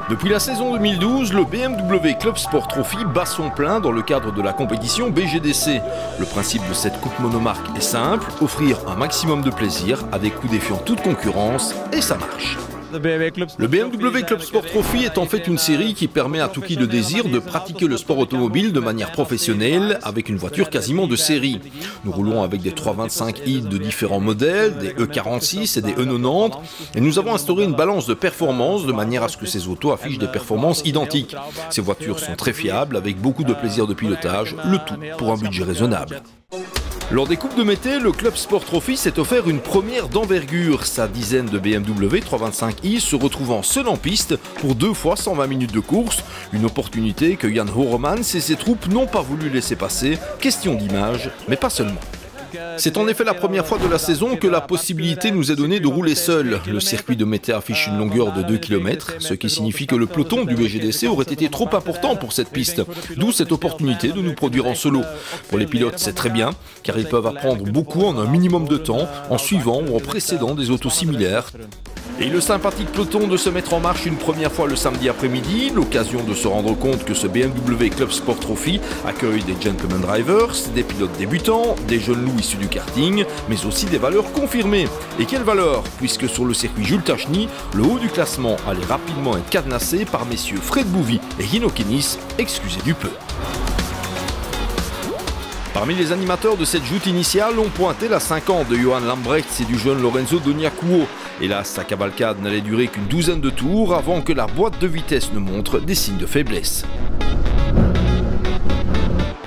Depuis la saison 2012, le BMW Club Sport Trophy bat son plein dans le cadre de la compétition BGDC. Le principe de cette coupe monomarque est simple, offrir un maximum de plaisir à des coûts défiant toute concurrence, et ça marche. Le BMW Club Sport Trophy est en fait une série qui permet à tout qui le désire de pratiquer le sport automobile de manière professionnelle avec une voiture quasiment de série. Nous roulons avec des 325i de différents modèles, des E46 et des E90 et nous avons instauré une balance de performance de manière à ce que ces autos affichent des performances identiques. Ces voitures sont très fiables avec beaucoup de plaisir de pilotage, le tout pour un budget raisonnable. Lors des Coupes de Mété, le Club Sport Trophy s'est offert une première d'envergure. Sa dizaine de BMW 325i se retrouvant seul en piste pour 2 fois 120 minutes de course. Une opportunité que Jan Hoermans et ses troupes n'ont pas voulu laisser passer. Question d'image, mais pas seulement. C'est en effet la première fois de la saison que la possibilité nous est donnée de rouler seul. Le circuit de Mété affiche une longueur de 2 km, ce qui signifie que le peloton du BGDC aurait été trop important pour cette piste. D'où cette opportunité de nous produire en solo. Pour les pilotes, c'est très bien, car ils peuvent apprendre beaucoup en un minimum de temps, en suivant ou en précédant des autos similaires. Et le sympathique peloton de se mettre en marche une première fois le samedi après-midi, l'occasion de se rendre compte que ce BMW Club Sport Trophy accueille des gentlemen drivers, des pilotes débutants, des jeunes loups issus du karting, mais aussi des valeurs confirmées. Et quelles valeurs? Puisque sur le circuit Jules Tachny, le haut du classement allait rapidement être cadenassé par messieurs Fred Bouvy et Hino Kenis, excusez du peu. Parmi les animateurs de cette joute initiale, on pointait la 50 de Johan Lambrecht et du jeune Lorenzo Doniacuo. Hélas, sa cavalcade n'allait durer qu'une douzaine de tours avant que la boîte de vitesse ne montre des signes de faiblesse.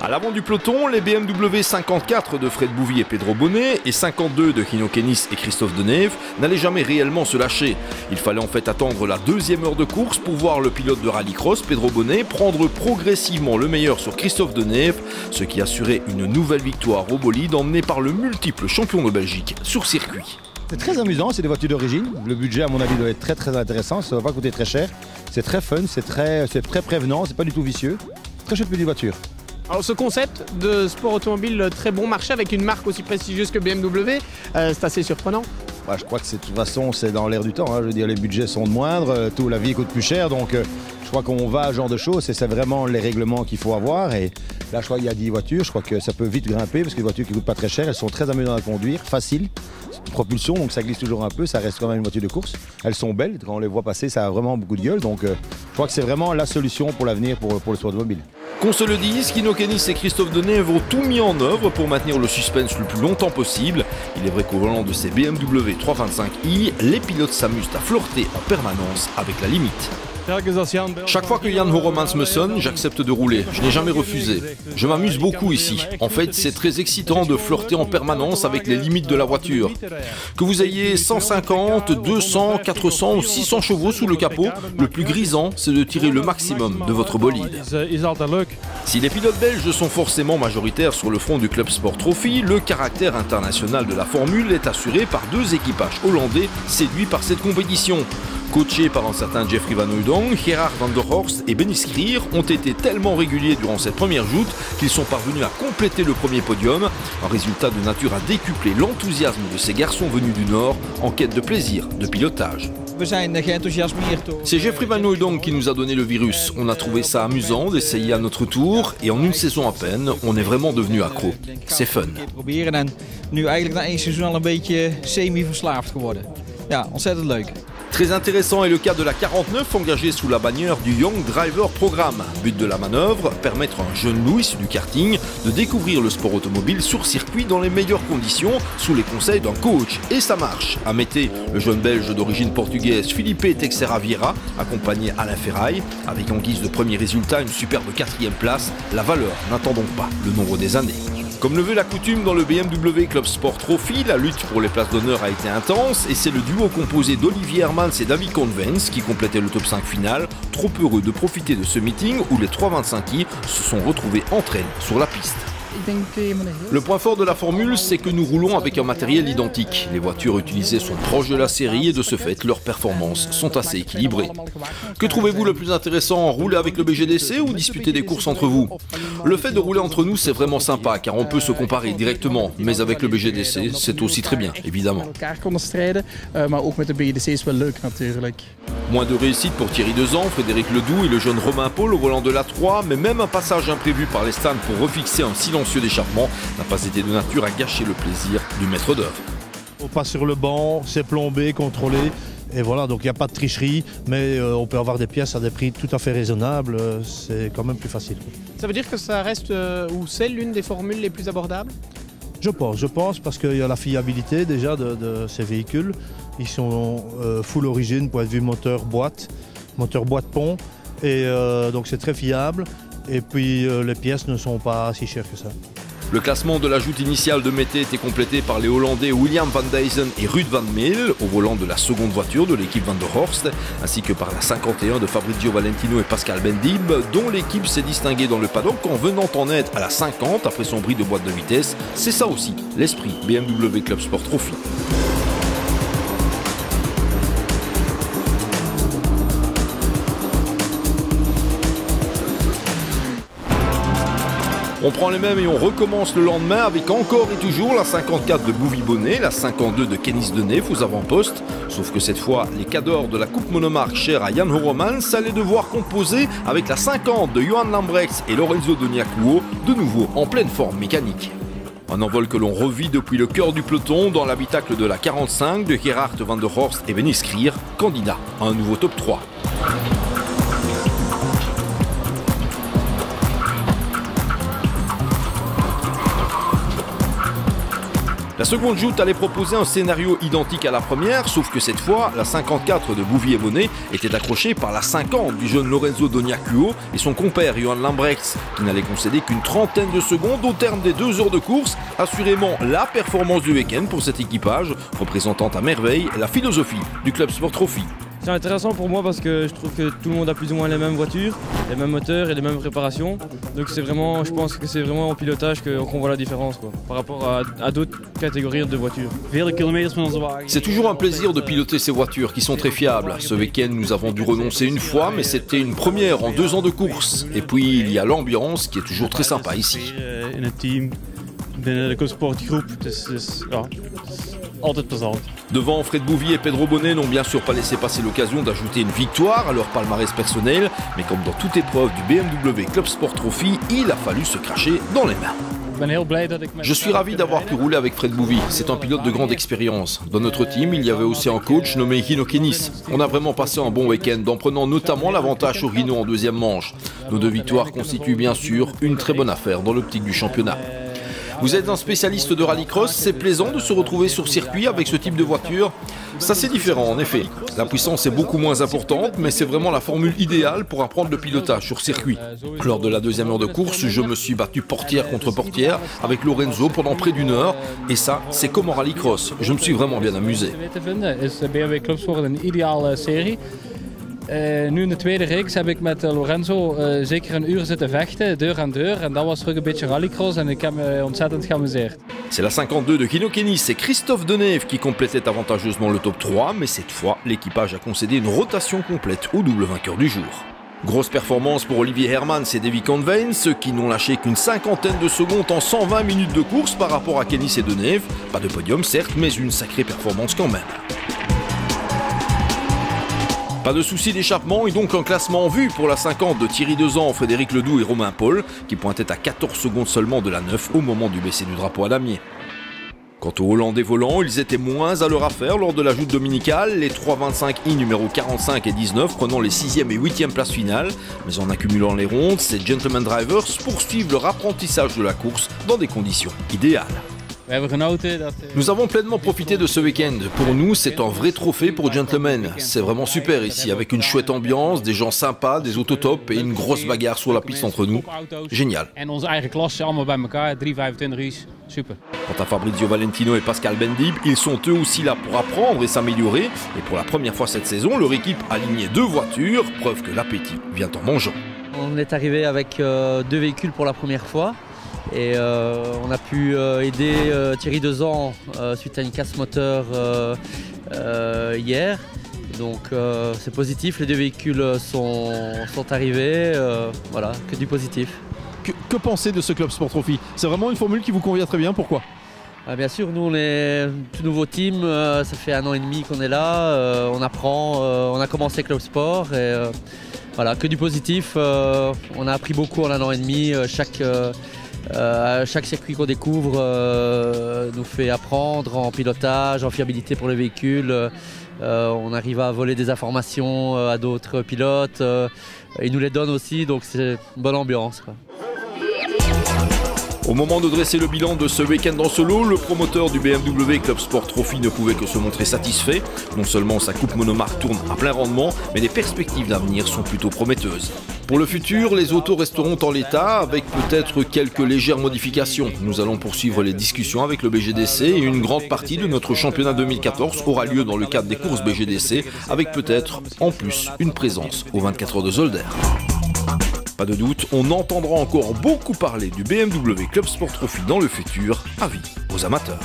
À l'avant du peloton, les BMW 54 de Fred Bouvy et Pedro Bonnet et 52 de Hino Kenis et Christophe Deneve n'allaient jamais réellement se lâcher. Il fallait en fait attendre la deuxième heure de course pour voir le pilote de rallycross Pedro Bonnet prendre progressivement le meilleur sur Christophe Deneve, ce qui assurait une nouvelle victoire au bolide emmené par le multiple champion de Belgique sur circuit. C'est très amusant, c'est des voitures d'origine. Le budget, à mon avis, doit être très intéressant. Ça ne va pas coûter très cher. C'est très fun, c'est très prévenant, c'est pas du tout vicieux. Très chouette petite voiture. Alors ce concept de sport automobile très bon marché avec une marque aussi prestigieuse que BMW, c'est assez surprenant. Ouais, je crois que de toute façon c'est dans l'air du temps. Je veux dire, les budgets sont moindres, tout, la vie coûte plus cher, donc je crois qu'on va à ce genre de choses et c'est vraiment les règlements qu'il faut avoir. Et là je crois qu'il y a 10 voitures, je crois que ça peut vite grimper parce que les voitures qui ne coûtent pas très cher, elles sont très amusantes à conduire, faciles. Propulsion, donc ça glisse toujours un peu, ça reste quand même une voiture de course. Elles sont belles, quand on les voit passer, ça a vraiment beaucoup de gueule, donc je crois que c'est vraiment la solution pour l'avenir pour le sport automobile. Qu'on se le dise, Hino Kenis et Christophe Deneve ont tout mis en œuvre pour maintenir le suspense le plus longtemps possible. Il est vrai qu'au volant de ces BMW 325i, les pilotes s'amusent à flirter en permanence avec la limite. Chaque fois que Jan Hoermans me sonne, j'accepte de rouler. Je n'ai jamais refusé. Je m'amuse beaucoup ici. En fait, c'est très excitant de flirter en permanence avec les limites de la voiture. Que vous ayez 150, 200, 400 ou 600 chevaux sous le capot, le plus grisant, c'est de tirer le maximum de votre bolide. Si les pilotes belges sont forcément majoritaires sur le front du Club Sport Trophy, le caractère international de la formule est assuré par 2 équipages hollandais séduits par cette compétition. Coachés par un certain Jeffrey Van Hooydonk, Gerard van der Horst et Benny Skrier ont été tellement réguliers durant cette première joute qu'ils sont parvenus à compléter le premier podium, un résultat de nature à décupler l'enthousiasme de ces garçons venus du Nord en quête de plaisir de pilotage. C'est Jeffrey Van Hooydonk qui nous a donné le virus. On a trouvé ça amusant d'essayer à notre tour et en une saison à peine, on est vraiment devenu accro. C'est fun. Très intéressant est le cas de la 49 engagée sous la bannière du Young Driver Programme. But de la manœuvre, permettre à un jeune loup issu du karting de découvrir le sport automobile sur circuit dans les meilleures conditions sous les conseils d'un coach. Et ça marche. À Mété, le jeune belge d'origine portugaise Filipe Teixeira Vieira, accompagné Alain Ferraille, avec en guise de premier résultat une superbe 4e place, la valeur n'attend donc pas le nombre des années. Comme le veut la coutume dans le BMW Club Sport Trophy, la lutte pour les places d'honneur a été intense et c'est le duo composé d'Olivier Hermans et David Convens qui complétait le top 5 final, trop heureux de profiter de ce meeting où les 325i se sont retrouvés entre elles sur la piste. Le point fort de la formule, c'est que nous roulons avec un matériel identique. Les voitures utilisées sont proches de la série et de ce fait, leurs performances sont assez équilibrées. Que trouvez-vous le plus intéressant, rouler avec le BGDC ou disputer des courses entre vous? Le fait de rouler entre nous, c'est vraiment sympa, car on peut se comparer directement. Mais avec le BGDC, c'est aussi très bien, évidemment. Moins de réussite pour Thierry Dezan, Frédéric Ledoux et le jeune Romain Paul au volant de la 3, mais même un passage imprévu par les stands pour refixer un silencieux d'échappement n'a pas été de nature à gâcher le plaisir du maître d'œuvre. On passe sur le banc, c'est plombé, contrôlé. Et voilà, donc il n'y a pas de tricherie, mais on peut avoir des pièces à des prix tout à fait raisonnables, c'est quand même plus facile. Ça veut dire que ça reste, ou c'est l'une des formules les plus abordables? Je pense parce qu'il y a la fiabilité déjà de ces véhicules. Ils sont full origine, point de vue moteur boîte pont, et donc c'est très fiable. Et puis les pièces ne sont pas si chères que ça. Le classement de la joute initiale de Mété était complété par les Hollandais William van Dijssen et Ruud van Meel au volant de la seconde voiture de l'équipe Van der Horst, ainsi que par la 51 de Fabrizio Valentino et Pascal Bendib, dont l'équipe s'est distinguée dans le paddock en venant en aide à la 50 après son bris de boîte de vitesse. C'est ça aussi l'esprit BMW Club Sport Trophy. On prend les mêmes et on recommence le lendemain avec encore et toujours la 54 de Bouvi Bonnet, la 52 de Kennis Denef aux avant-postes. Sauf que cette fois, les cadors de la coupe monomarque chère à Jan Horomans allaient devoir composer avec la 50 de Johan Lambrechts et Lorenzo Doniacuo, de nouveau en pleine forme mécanique. Un envol que l'on revit depuis le cœur du peloton dans l'habitacle de la 45 de Gerhard van der Horst et Benny Skrier, candidat à un nouveau top 3. La seconde joute allait proposer un scénario identique à la première, sauf que cette fois, la 54 de Bouvier Bonnet était accrochée par la 50 du jeune Lorenzo Doniacuo et son compère Johan Lambrechts, qui n'allait concéder qu'une trentaine de secondes au terme des 2 heures de course. Assurément la performance du week-end pour cet équipage, représentant à merveille la philosophie du Club Sport Trophy. C'est intéressant pour moi parce que je trouve que tout le monde a plus ou moins les mêmes voitures, les mêmes moteurs et les mêmes réparations. Donc c'est vraiment, je pense que c'est vraiment au pilotage qu'on voit la différence par rapport à d'autres catégories de voitures. C'est toujours un plaisir de piloter ces voitures qui sont très fiables. Ce week-end, nous avons dû renoncer une fois, mais c'était une première en 2 ans de course. Et puis il y a l'ambiance qui est toujours très sympa ici. Devant, Fred Bouvier et Pedro Bonnet n'ont bien sûr pas laissé passer l'occasion d'ajouter une victoire à leur palmarès personnel, mais comme dans toute épreuve du BMW Club Sport Trophy, il a fallu se cracher dans les mains. Je suis ravi d'avoir pu rouler avec Fred Bouvier, c'est un pilote de grande expérience. Dans notre team, il y avait aussi un coach nommé Hino Kennis. On a vraiment passé un bon week-end en prenant notamment l'avantage sur Hino en deuxième manche. Nos 2 victoires constituent bien sûr une très bonne affaire dans l'optique du championnat. Vous êtes un spécialiste de rallycross, c'est plaisant de se retrouver sur circuit avec ce type de voiture. Ça c'est différent en effet. La puissance est beaucoup moins importante, mais c'est vraiment la formule idéale pour apprendre le pilotage sur circuit. Lors de la 2e heure de course, je me suis battu portière contre portière avec Lorenzo pendant près d'1 heure. Et ça, c'est comme en rallycross. Je me suis vraiment bien amusé. Nu in de tweede reeks heb ik met Lorenzo zeker 1 uur zitten vechten, deur aan deur. En dat was terug een beetje rallycross en ik heb me ontzettend geamuseerd. C'est la 52 de Hino Kennis et Christophe Deneve qui complétait avantageusement le top 3, mais cette fois, l'équipage a concédé une rotation complète au double vainqueur du jour. Grosse performance pour Olivier Hermans et Davy Convain, ceux qui n'ont lâché qu'une 50aine de secondes en 120 minutes de course par rapport à Kennis et Deneve. Pas de podium certes, mais une sacrée performance quand même. Pas de souci d'échappement et donc un classement en vue pour la 50 de Thierry Dezan, Frédéric Ledoux et Romain Paul, qui pointaient à 14 secondes seulement de la 9 au moment du baisser du drapeau à damier. Quant aux Hollandais volants, ils étaient moins à leur affaire lors de la joute dominicale, les 325i numéro 45 et 19 prenant les 6e et 8e places finales. Mais en accumulant les rondes, ces gentleman drivers poursuivent leur apprentissage de la course dans des conditions idéales. Nous avons pleinement profité de ce week-end. Pour nous, c'est un vrai trophée pour Gentlemen. C'est vraiment super ici, avec une chouette ambiance, des gens sympas, des autos top et une grosse bagarre sur la piste entre nous. Génial. Quant à Fabrizio Valentino et Pascal Bendib, ils sont eux aussi là pour apprendre et s'améliorer. Et pour la première fois cette saison, leur équipe a aligné 2 voitures, preuve que l'appétit vient en mangeant. On est arrivé avec 2 véhicules pour la première fois. Et on a pu aider Thierry Dezan suite à une casse moteur hier. Donc c'est positif, les 2 véhicules sont arrivés, voilà, que du positif. Que penser de ce Club Sport Trophy? C'est vraiment une formule qui vous convient très bien, pourquoi? Bien sûr, nous on est tout nouveau team, ça fait 1 an et demi qu'on est là, on apprend, on a commencé Club Sport et voilà, que du positif, on a appris beaucoup en 1 an et demi, chaque circuit qu'on découvre nous fait apprendre en pilotage, en fiabilité pour le véhicule, on arrive à voler des informations à d'autres pilotes, ils nous les donnent aussi, donc c'est une bonne ambiance, quoi. Au moment de dresser le bilan de ce week-end en solo, le promoteur du BMW Club Sport Trophy ne pouvait que se montrer satisfait. Non seulement sa coupe monomarque tourne à plein rendement, mais les perspectives d'avenir sont plutôt prometteuses. Pour le futur, les autos resteront en l'état, avec peut-être quelques légères modifications. Nous allons poursuivre les discussions avec le BGDC et une grande partie de notre championnat 2014 aura lieu dans le cadre des courses BGDC, avec peut-être en plus une présence aux 24 heures de Zolder. Pas de doute, on entendra encore beaucoup parler du BMW Club Sport Trophy dans le futur, avis aux amateurs.